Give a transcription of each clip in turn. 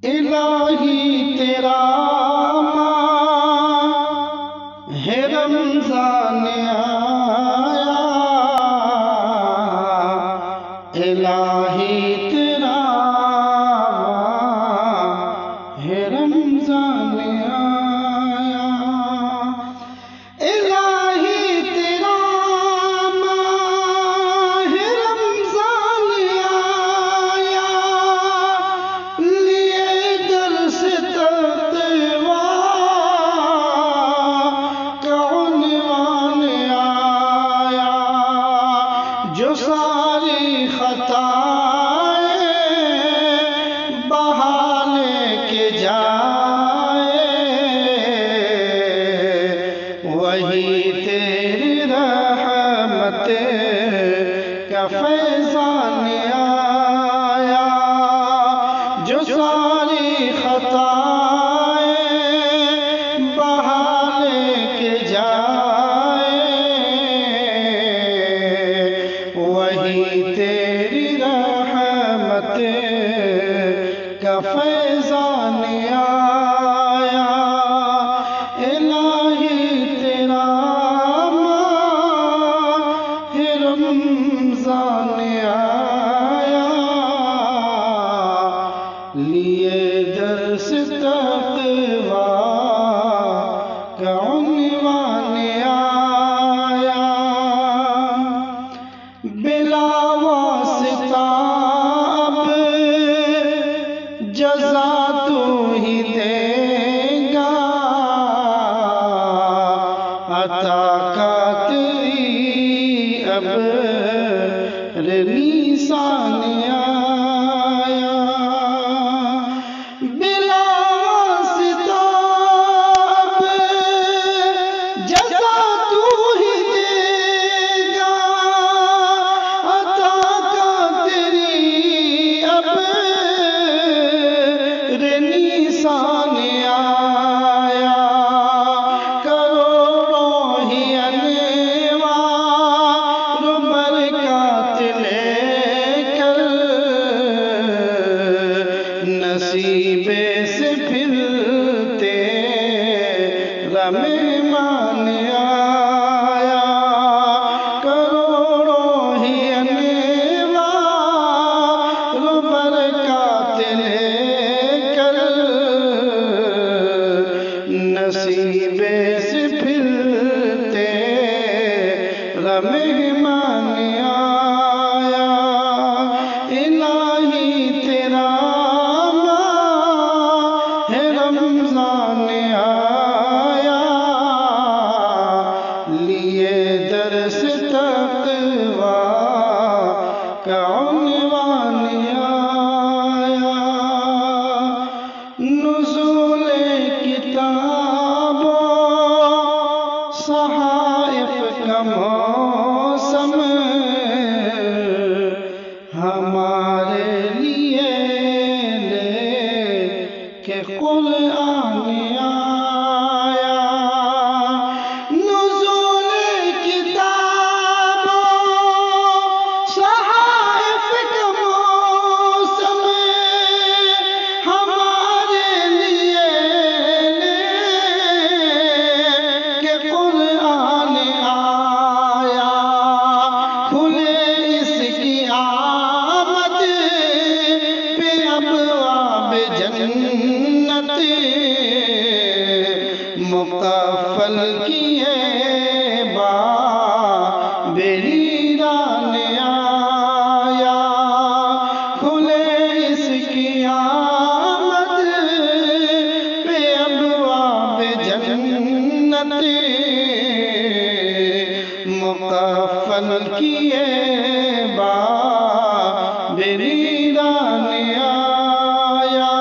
الہی تیرا ماہ ہے رمضان آیا، الہی تیرا ماہ ہے رمضان آیا، الہی تیرا ماہ ہے رمضان آیا، لیے در سے تقویٰ کا عنوان آیا، جو ساری خطائیں بہا لے کے جائے، وہی تیری رحمت کا فیضان آیا، جو ساری خطائیں بہا لے کے جائے، وہی تیری رحمت کا فیضان آیا، الہی تیرا ماہ ہے رمضان آیا، لیے درس تقویٰ کا عنوان آیا، بلا واسطہ اب جزا تو ہی دے گا، عطا کا تیری اب نیسان آیا، بلا واسطہ اب جزا تو ہی دے گا، عطا کا تیری اب نیسان آیا، کروڑوں ہی انوار برکات لے کر نصیبے سے پھر تیرا مہمان آیا، کروڑوں ہی انوار برکات لے کر نصیبے سے پھر تیرا مہمان آیا، الہی تیرا ماہ ہے رمضان آیا، لیے درس تقویٰ کا عنوان آیا، نزول کتاب و صحائف کا موسم ہمارے لیے لے کے قرآن آیا، نزول کتاب و صحائف کا موسم ہمارے لیے لے کے قرآن آیا، کھلے اس کی آمد پہ ابواب جنت، مقفل کیے باب ویران آیا، کھلے اس کی آمد پہ ابواب جنت، مقفل کیے باب ویران آیا،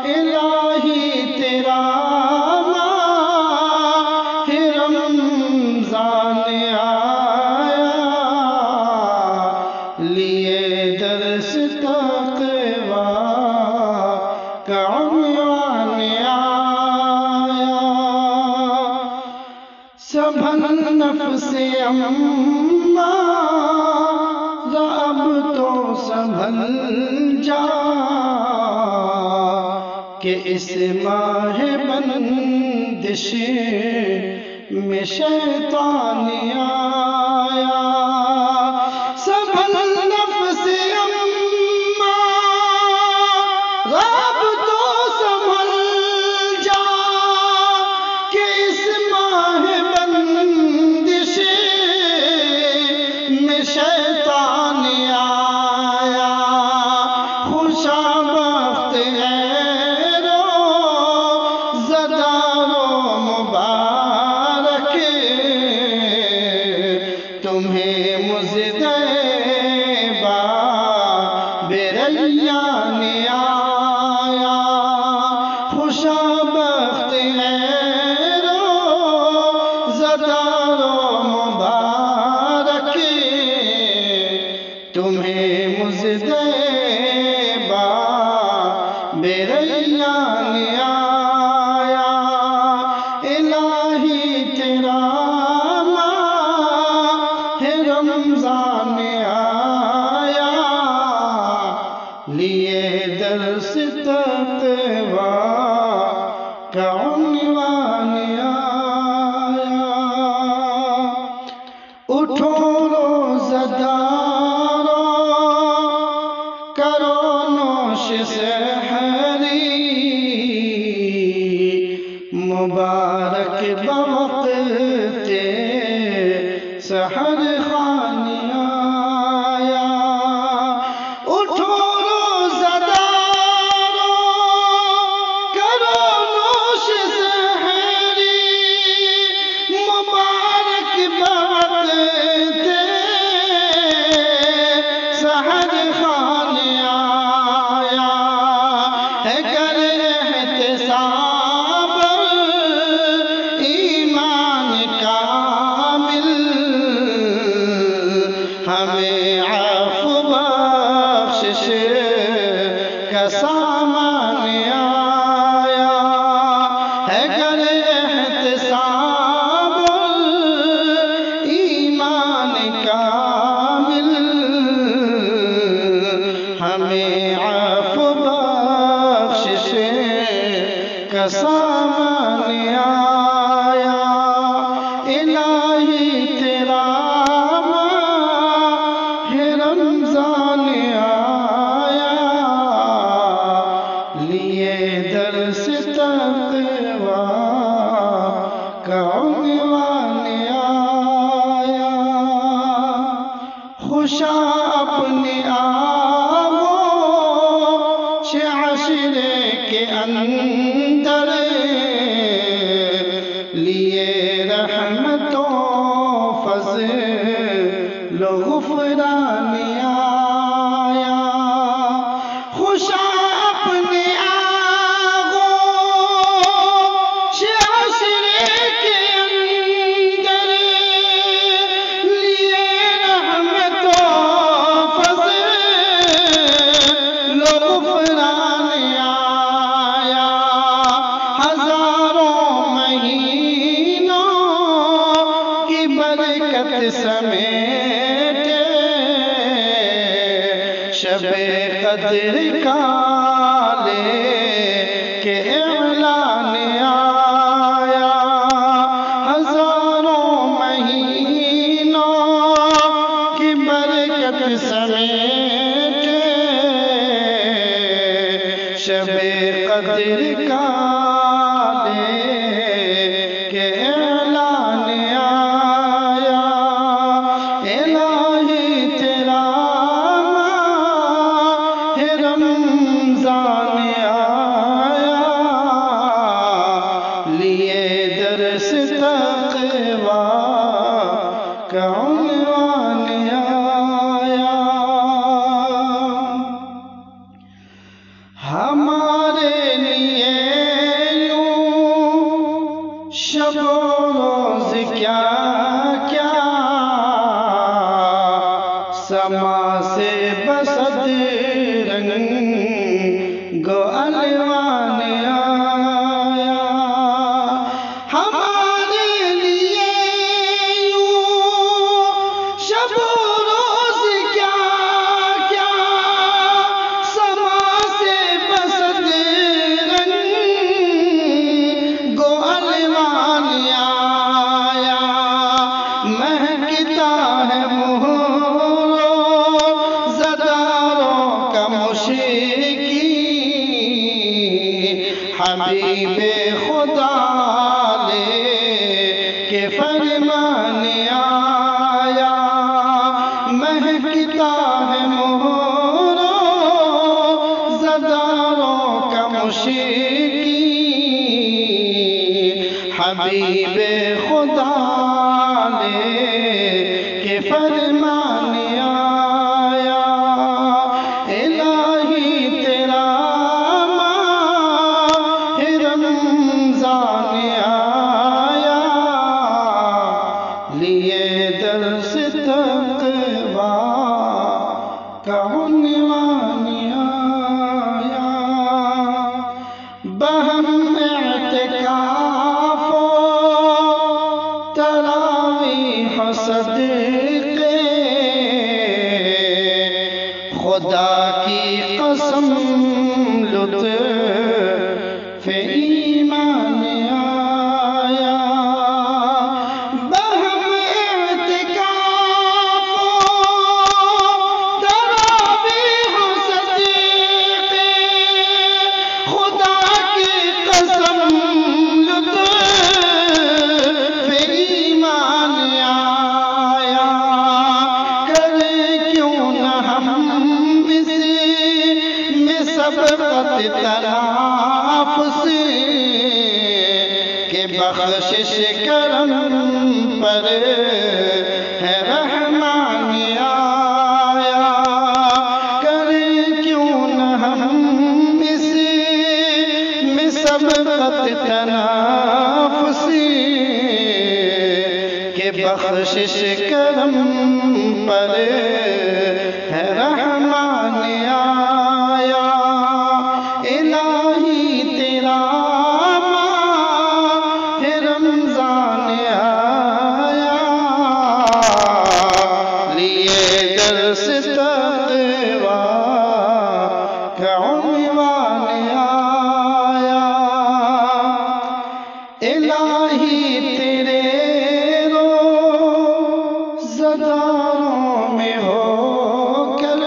الہی تیرا ماہ ہے رمضان آیا، لیے درس تقویٰ کا عنوان آیا، سبھن نفس امارہ اب تو سنبھل جا، کہ اس ماہ بندش میں شیطان آیا سنبھل نفس اما رب تو سنبھل جا کہ اس ماہ بندش میں شیطان آیا خوشا بخت ہے تمہیں مزدیبا بیریان آیا خوشا بخت ہے روزدار و مبارک تمہیں مزدیبا بیریان آیا الہی تیرا رمضان آیا لیے درس تقویٰ کا عنوان آیا اٹھو روزہ دارو کرو نوش سحری مبارک بوقت سحر خوان آیا اٹھو روزہ دارو کرو نوش سحری مبارک بوقت سحر خوان آیا ہے گر احتساب ایمان کامل ہمیں عفو بخشش کا سامان آیا ہے گر احتساب ایمان کامل ہمیں عفو بخشش کا سامان آیا الہی تیرا رمضان آیا لیے درس تقویٰ کا عنوان آیا خوشا اپنے آغوش عشرے کے اندر لیے رحمت و فضل و غفران آیا خوشا اپنے آغوش عشرے کے اندر لیے رحمت و فضل و غفران آیا ہزاروں مہینوں کی برکت سمیٹے شب قدر کا لے کے اعلان آیا ہزاروں مہینوں کی برکت سمیٹے شب قدر کا لے کے اعلان آیا الہی تیرا ماہ رمضان آیا لیے درس تقویٰ کا عنوان آیا ہمارے لیے یوں شب و روز کیا کیا سما سے بسد رنگ گو الوان آیا ہمارے لیے یوں شب و روز کیا کیا سما سے بسد کی حبیب خدا لے کے فرمان آیا مہکتا ہے مہروں زداروں کا مشکی حبیب خدا لے کے فرمان آیا الہی تیرا ماہ رمضان آیا لیے درس تقویٰ کا عنوان آیا بہم اعتکاف و تراویح صدقے خدا کی قسم لطف ایمان آیا بہم اعتکاف و تراویح صدقے خدا کی قسم لطف ایمان آیا کرے کیوں نہ ہم اسی میں سبقت تنافس کہ بخشش کرم پر ہے رحمان آیا کرے کیوں نہ ہم اسی میں سبقت تنافس کہ بخشش کرم پر ہے رحمان آیا الہی تیرا ماہ رمضان آیا لیے درس تقویٰ کا عنوان آیا الہی تیرے زداروں میں ہو کر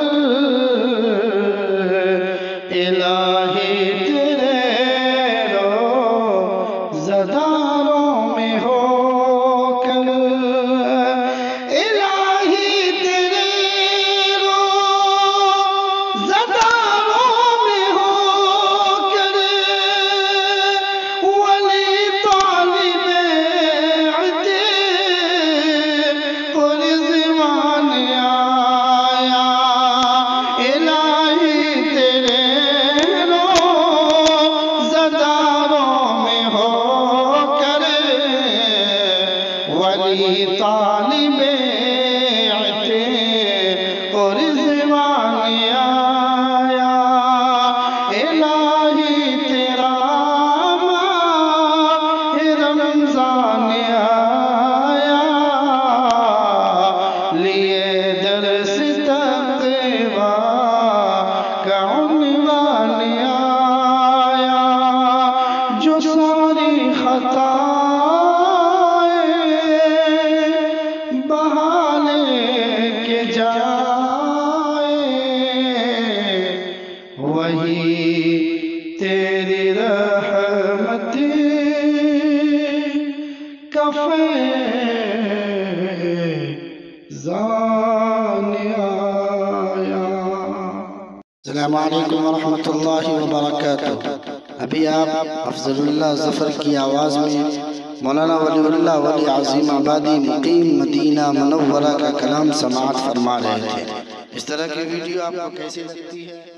الہی تیرے زداروں میں ہو کر الہی تیرے زداروں میں ہو کر ولی طالب طالب عتق و رضوان آیا الہی تیرا ماہ رمضان آیا لیے درس تقویٰ کا عنوان آیا جو ساری خطا وہی تیری رحمت کا فیضان آیا السلام علیکم ورحمۃ اللہ وبرکاتہ ابھی آپ افضل اللہ ظفر کی آواز میں مولانا ولی اللہ ولی عظیم آبادی مقیم مدینہ منورہ کا کلام سماعت فرما رہے تھے اس طرح کی ویڈیو آپ کو کیسی لگتی ہے